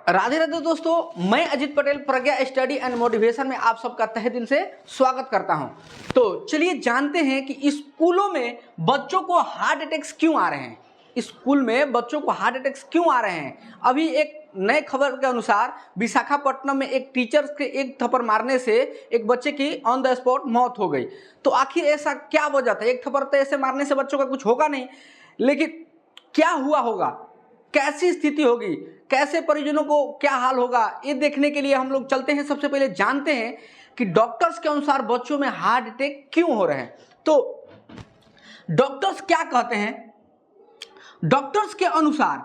राधे राधे दोस्तों, मैं अजित पटेल प्रज्ञा study and motivation में आप सबका तहे दिल से स्वागत करता हूं। तो चलिए जानते हैं कि स्कूलों में बच्चों को हार्ट अटैक्स क्यों आ रहे हैं। स्कूल में बच्चों को हार्ट अटैक्स क्यों आ रहे हैं। अभी एक नए खबर के अनुसार विशाखापट्टनम में एक टीचर के एक थप्पड़ मारने से एक बच्चे की ऑन द स्पॉट मौत हो गई। तो आखिर ऐसा क्या वजह था। एक थप्पड़ तो ऐसे मारने से बच्चों का कुछ होगा नहीं, लेकिन क्या हुआ होगा, कैसी स्थिति होगी, कैसे परिजनों को क्या हाल होगा, ये देखने के लिए हम लोग चलते हैं। सबसे पहले जानते हैं कि डॉक्टर्स के अनुसार बच्चों में हार्ट अटैक क्यों हो रहे हैं। तो डॉक्टर्स क्या कहते हैं। डॉक्टर्स के अनुसार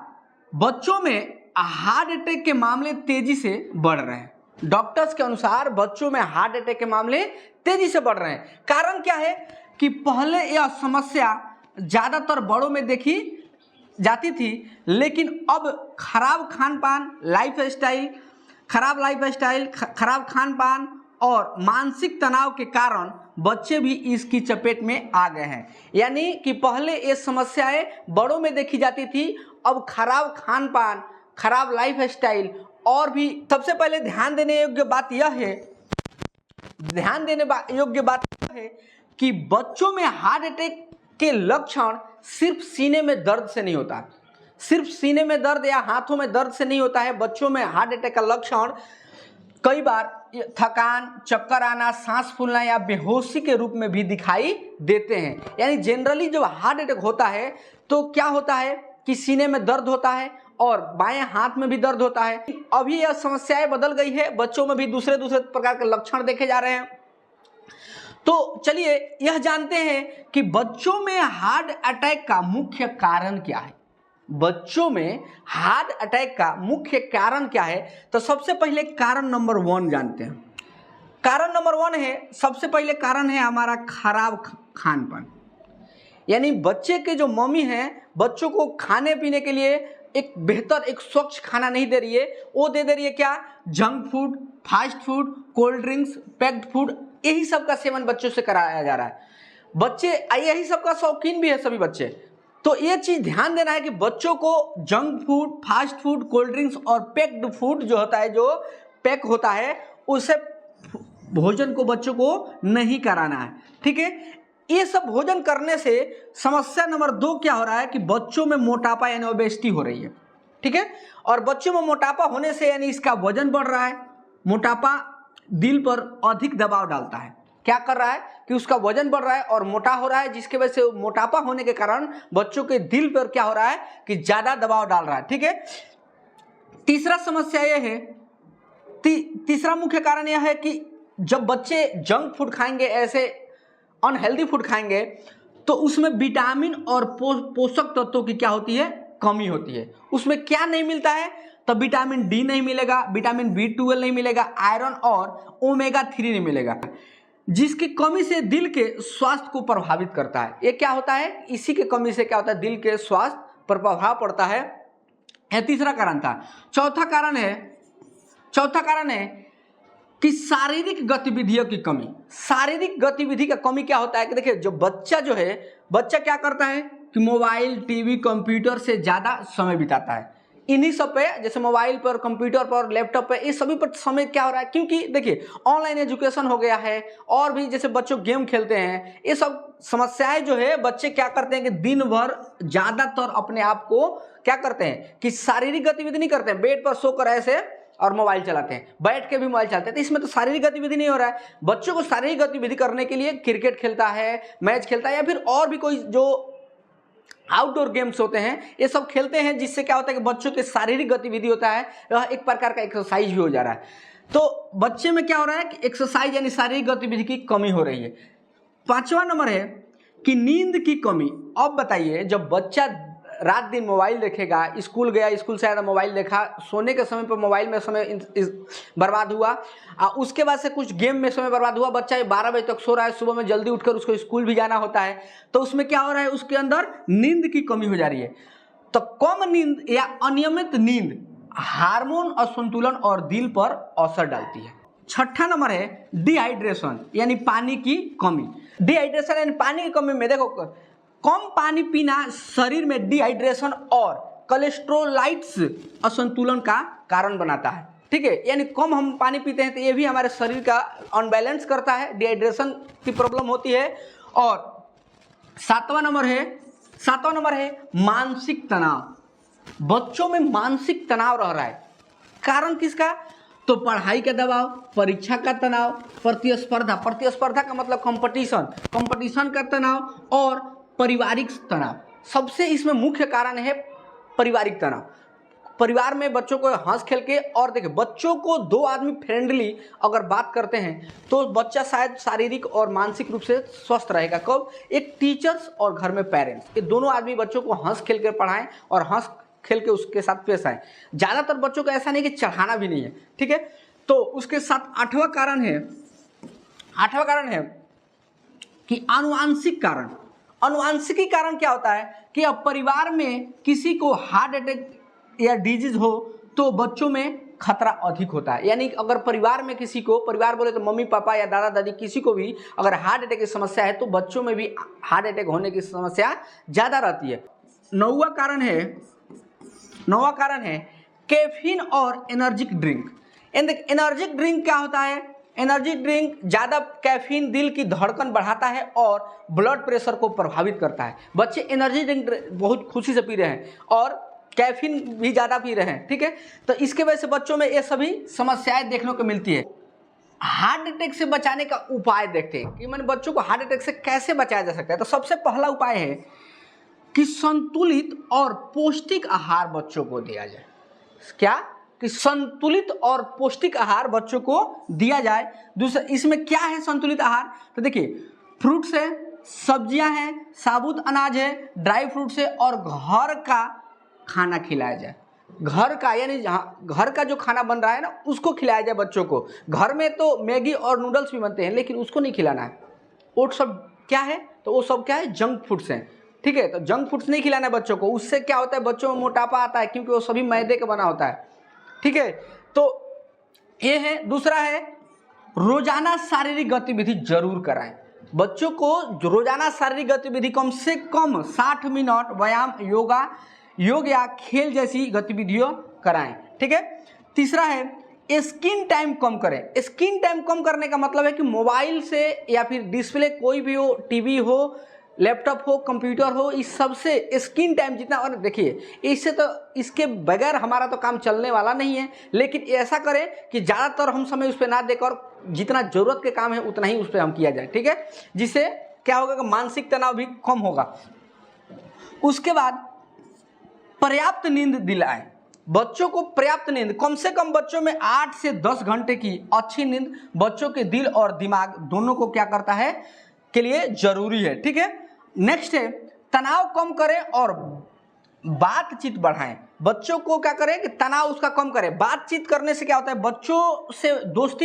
बच्चों में हार्ट अटैक के मामले तेजी से बढ़ रहे हैं। डॉक्टर्स के अनुसार बच्चों में हार्ट अटैक के मामले तेजी से बढ़ रहे हैं। कारण क्या है कि पहले यह समस्या ज्यादातर बड़ों में देखी जाती थी, लेकिन अब खराब खान पान, खराब खान पान और मानसिक तनाव के कारण बच्चे भी इसकी चपेट में आ गए हैं। यानी कि पहले ये समस्याएं बड़ों में देखी जाती थी, अब खराब खान पान, खराब लाइफस्टाइल और भी। सबसे पहले ध्यान देने योग्य बात यह है कि बच्चों में हार्ट अटैक के लक्षण सिर्फ सीने में दर्द से नहीं होता, सिर्फ सीने में दर्द या हाथों में दर्द से नहीं होता है। बच्चों में हार्ट अटैक का लक्षण कई बार थकान, चक्कर आना, सांस फूलना या बेहोशी के रूप में भी दिखाई देते हैं। यानी जनरली जब हार्ट अटैक होता है तो क्या होता है कि सीने में दर्द होता है और बाएं हाथ में भी दर्द होता है। अभी यह समस्याएं बदल गई है, बच्चों में भी दूसरे प्रकार के लक्षण देखे जा रहे हैं। तो चलिए यह जानते हैं कि बच्चों में हार्ट अटैक का मुख्य कारण क्या है। बच्चों में हार्ट अटैक का मुख्य कारण क्या है। तो सबसे पहले कारण नंबर 1 जानते हैं। कारण नंबर 1 है, सबसे पहले कारण है हमारा खराब खान पान। यानी बच्चे के जो मम्मी हैं बच्चों को खाने पीने के लिए एक बेहतर, एक स्वच्छ खाना नहीं दे रही है। वो दे रही है क्या, junk food, fast food, cold drinks, packed food, यही सब का सेवन बच्चों से कराया जा रहा है। बच्चे यही सब का शौकीन भी है सभी बच्चे। तो ये चीज ध्यान देना है कि बच्चों को junk food, fast food, cold drinks और पैक्ड फूड जो होता है, जो पैक होता है, उसे भोजन को बच्चों को नहीं कराना है। ठीक है। ये सब भोजन करने से समस्या नंबर 2 क्या हो रहा है कि बच्चों में मोटापा यानी ओबेसिटी हो रही है। ठीक है। और बच्चों में मोटापा होने से यानी इसका वजन बढ़ रहा है। मोटापा दिल पर अधिक दबाव डालता है। क्या कर रहा है कि उसका वजन बढ़ रहा है और मोटा हो रहा है, जिसके वजह से मोटापा होने के कारण बच्चों के दिल पर क्या हो रहा है कि ज्यादा दबाव डाल रहा है। ठीक है। तीसरा समस्या यह है, तीसरा मुख्य कारण यह है कि जब बच्चे जंक फूड खाएंगे, ऐसे अनहेल्दी फूड खाएंगे, तो उसमें विटामिन और पोषक तत्वों की क्या होती है, कमी होती है। उसमें क्या नहीं मिलता है, तो विटामिन डी नहीं मिलेगा, विटामिन B12 नहीं मिलेगा, आयरन और ओमेगा 3 नहीं मिलेगा, जिसकी कमी से दिल के स्वास्थ्य को प्रभावित करता है। ये क्या होता है, इसी के कमी से क्या होता है, दिल के स्वास्थ्य पर प्रभाव पड़ता है। यह तीसरा कारण था। चौथा कारण है कि शारीरिक गतिविधियों की कमी। शारीरिक गतिविधि का कमी क्या होता है कि देखिए, जो बच्चा क्या करता है कि मोबाइल, टीवी, कंप्यूटर से ज्यादा समय बिताता है। इन्हीं सब पे, जैसे मोबाइल पर, कंप्यूटर पर, लैपटॉप पे, ये सभी पर समय क्या हो रहा है, क्योंकि देखिए ऑनलाइन एजुकेशन हो गया है और भी जैसे बच्चों गेम खेलते हैं। ये सब समस्याएं जो है, बच्चे क्या करते हैं कि दिन भर ज्यादातर अपने आप को क्या करते हैं कि शारीरिक गतिविधि नहीं करते हैं, बेड पर सोकर ऐसे और मोबाइल चलाते हैं, बैठ के भी मोबाइल चलाते हैं। तो इसमें तो शारीरिक गतिविधि नहीं हो रहा है। बच्चों को शारीरिक गतिविधि करने के लिए क्रिकेट खेलता है, मैच खेलता है, या फिर और भी कोई जो आउटडोर गेम्स होते हैं, ये सब खेलते हैं, जिससे क्या होता है कि बच्चों के शारीरिक गतिविधि होता है, वह एक प्रकार का एक्सरसाइज भी हो जा रहा है। तो बच्चे में क्या हो रहा है कि एक्सरसाइज यानी शारीरिक गतिविधि की कमी हो रही है। 5वां नंबर है कि नींद की कमी। अब बताइए, जब बच्चा रात दिन मोबाइल देखेगा, स्कूल गया, स्कूल से आया मोबाइल देखा, सोने के समय पर मोबाइल में समय बर्बाद हुआ, उसके बाद से कुछ गेम में समय बर्बाद हुआ, बच्चा 12 बजे तक सो रहा है, सुबह में जल्दी उठकर उसको स्कूल भी जाना होता है, तो उसमें क्या हो रहा है, उसके अंदर नींद की कमी हो जा रही है। तो कम नींद या अनियमित नींद हार्मोन असंतुलन और दिल पर असर डालती है। 6ठा नंबर है डिहाइड्रेशन यानी पानी की कमी। डिहाइड्रेशन यानी पानी की कमी में देखो, कम पानी पीना शरीर में डिहाइड्रेशन और कोलेस्ट्रोलाइट्स असंतुलन का कारण बनाता है। ठीक है, यानी कम हम पानी पीते हैं तो ये भी हमारे शरीर का अनबैलेंस करता है, डिहाइड्रेशन की प्रॉब्लम होती है। और सातवां नंबर है मानसिक तनाव। बच्चों में मानसिक तनाव रह रहा है, कारण किसका? तो पढ़ाई का दबाव, परीक्षा का तनाव, प्रतिस्पर्धा का मतलब कंपटीशन का तनाव और पारिवारिक तनाव। सबसे इसमें मुख्य कारण है पारिवारिक तनाव। परिवार में बच्चों को हंस खेल के, और देखिए बच्चों को दो आदमी फ्रेंडली अगर बात करते हैं तो बच्चा शायद शारीरिक और मानसिक रूप से स्वस्थ रहेगा। कब? एक टीचर्स और घर में पेरेंट्स, ये दोनों आदमी बच्चों को हंस खेल कर पढ़ाएं और हंस खेल के उसके साथ पेश आए। ज़्यादातर बच्चों को ऐसा नहीं कि चढ़ाना भी नहीं है। ठीक है, तो उसके साथ आठवां कारण है कि आनुवांशिक कारण। आनुवांशिकी कारण क्या होता है कि अब परिवार में किसी को हार्ट अटैक या डिजीज हो तो बच्चों में खतरा अधिक होता है। यानी अगर परिवार में किसी को, परिवार बोले तो मम्मी पापा या दादा दादी, किसी को भी अगर हार्ट अटैक की समस्या है तो बच्चों में भी हार्ट अटैक होने की समस्या ज़्यादा रहती है। नौवां कारण है कैफीन और एनर्जिक ड्रिंक। एनर्जिक ड्रिंक क्या होता है? एनर्जी ड्रिंक ज़्यादा कैफीन दिल की धड़कन बढ़ाता है और ब्लड प्रेशर को प्रभावित करता है। बच्चे एनर्जी ड्रिंक बहुत खुशी से पी रहे हैं और कैफीन भी ज़्यादा पी रहे हैं। ठीक है, तो इसके वजह से बच्चों में ये सभी समस्याएं देखने को मिलती है। हार्ट अटैक से बचाने का उपाय देखते हैं कि मैंने बच्चों को हार्ट अटैक से कैसे बचाया जा सकता है। तो सबसे पहला उपाय है कि संतुलित और पौष्टिक आहार बच्चों को दिया जाए। क्या? कि संतुलित और पौष्टिक आहार बच्चों को दिया जाए। दूसरा, इसमें क्या है संतुलित आहार? तो देखिए फ्रूट्स है, सब्जियां हैं, साबुत अनाज है, ड्राई फ्रूट्स है और घर का खाना खिलाया जाए। घर का यानी जहाँ घर का जो खाना बन रहा है ना उसको खिलाया जाए बच्चों को। घर में तो मैगी और नूडल्स भी बनते हैं लेकिन उसको नहीं खिलाना है। वो सब क्या है? तो वो सब क्या है? जंक फूड्स हैं। ठीक है, तो जंक फूड्स नहीं खिलाना है बच्चों को। उससे क्या होता है? बच्चों में मोटापा आता है क्योंकि वो सभी मैदे का बना होता है। ठीक है, तो ये है। दूसरा है रोजाना शारीरिक गतिविधि जरूर कराएं। बच्चों को रोजाना शारीरिक गतिविधि कम से कम 60 मिनट व्यायाम, योग या खेल जैसी गतिविधियों कराएं। ठीक है। तीसरा है स्क्रीन टाइम कम करें। स्क्रीन टाइम कम करने का मतलब है कि मोबाइल से या फिर डिस्प्ले कोई भी हो, टीवी हो, लैपटॉप हो, कंप्यूटर हो, इस सब से स्क्रीन टाइम जितना, और देखिए इससे तो इसके बगैर हमारा तो काम चलने वाला नहीं है, लेकिन ऐसा करें कि ज़्यादातर हम समय उस पर ना देकर जितना ज़रूरत के काम है उतना ही उस पर हम किया जाए। ठीक है, जिससे क्या होगा कि मानसिक तनाव भी कम होगा। उसके बाद पर्याप्त नींद दिलाएं बच्चों को। पर्याप्त नींद, कम से कम बच्चों में 8 से 10 घंटे की अच्छी नींद बच्चों के दिल और दिमाग दोनों को क्या करता है के लिए जरूरी है। ठीक है। नेक्स्ट है तनाव कम करें और बातचीत बढ़ाएं। बच्चों को क्या करें कि तनाव उसका कम करें। बातचीत करने से क्या होता है, बच्चों से दोस्त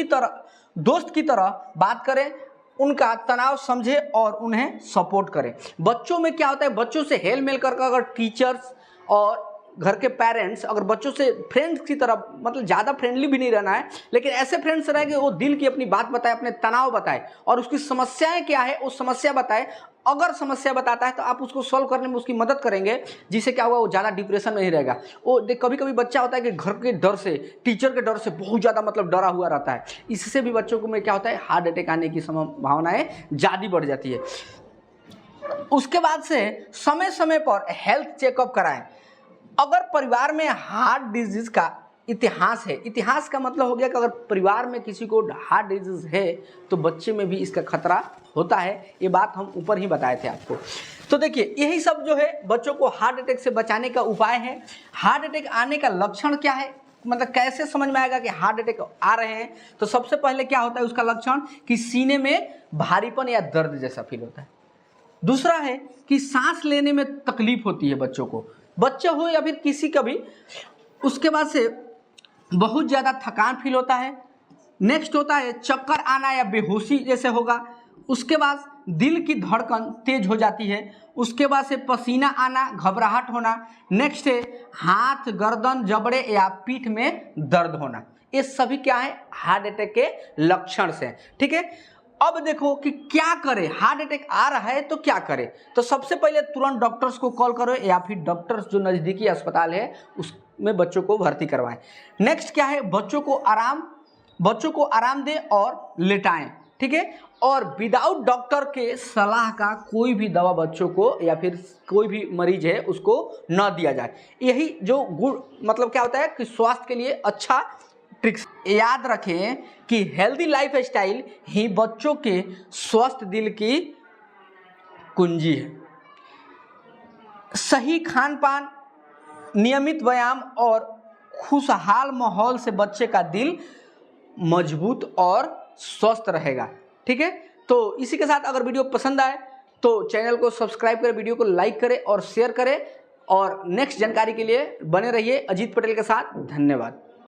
की तरह बात करें, उनका तनाव समझे और उन्हें सपोर्ट करें। बच्चों में क्या होता है, बच्चों से हेल मेल कर अगर टीचर्स और घर के पेरेंट्स अगर बच्चों से फ्रेंड्स की तरह, मतलब ज़्यादा फ्रेंडली भी नहीं रहना है, लेकिन ऐसे फ्रेंड्स रहे कि वो दिल की अपनी बात बताए, अपने तनाव बताए और उसकी समस्याएं क्या है वो समस्या बताए। अगर समस्या बताता है तो आप उसको सॉल्व करने में उसकी मदद करेंगे, जिससे क्या होगा वो ज़्यादा डिप्रेशन में नहीं रहेगा। वो कभी कभी बच्चा होता है कि घर के डर से, टीचर के डर से बहुत ज़्यादा मतलब डरा हुआ रहता है। इससे भी बच्चों को में क्या होता है, हार्ट अटैक आने की संभावनाएं ज़्यादा बढ़ जाती है। उसके बाद से समय समय पर हेल्थ चेकअप कराएं। अगर परिवार में हार्ट डिजीज का इतिहास है, इतिहास का मतलब हो गया कि अगर परिवार में किसी को हार्ट डिजीज है तो बच्चे में भी इसका खतरा होता है। ये बात हम ऊपर ही बताए थे आपको। तो देखिए यही सब जो है बच्चों को हार्ट अटैक से बचाने का उपाय है। हार्ट अटैक आने का लक्षण क्या है, मतलब कैसे समझ में आएगा कि हार्ट अटैक आ रहे हैं। तो सबसे पहले क्या होता है उसका लक्षण कि सीने में भारीपन या दर्द जैसा फील होता है। दूसरा है कि सांस लेने में तकलीफ होती है बच्चों को, बच्चे हो या फिर किसी का भी। उसके बाद से बहुत ज़्यादा थकान फील होता है। नेक्स्ट होता है चक्कर आना या बेहोशी जैसे होगा। उसके बाद दिल की धड़कन तेज हो जाती है। उसके बाद से पसीना आना, घबराहट होना। नेक्स्ट है हाथ, गर्दन, जबड़े या पीठ में दर्द होना। ये सभी क्या है, हार्ट अटैक के लक्षण से। ठीक है। अब देखो कि क्या करें, हार्ट अटैक आ रहा है तो क्या करें। तो सबसे पहले तुरंत डॉक्टर्स को कॉल करो या फिर डॉक्टर्स जो नज़दीकी अस्पताल है उसमें बच्चों को भर्ती करवाएं। नेक्स्ट क्या है, बच्चों को आराम दें और लेटाएं, ठीक है। और विदाउट डॉक्टर के सलाह का कोई भी दवा बच्चों को या फिर कोई भी मरीज है उसको न दिया जाए। यही जो गुड मतलब क्या होता है कि स्वास्थ्य के लिए अच्छा ट्रिक्स। याद रखें कि हेल्दी लाइफ स्टाइल ही बच्चों के स्वस्थ दिल की कुंजी है। सही खान पान, नियमित व्यायाम और खुशहाल माहौल से बच्चे का दिल मजबूत और स्वस्थ रहेगा, ठीक है। तो इसी के साथ अगर वीडियो पसंद आए तो चैनल को सब्सक्राइब करें, वीडियो को लाइक करें और शेयर करें, और नेक्स्ट जानकारी के लिए बने रहिए अजीत पटेल के साथ। धन्यवाद।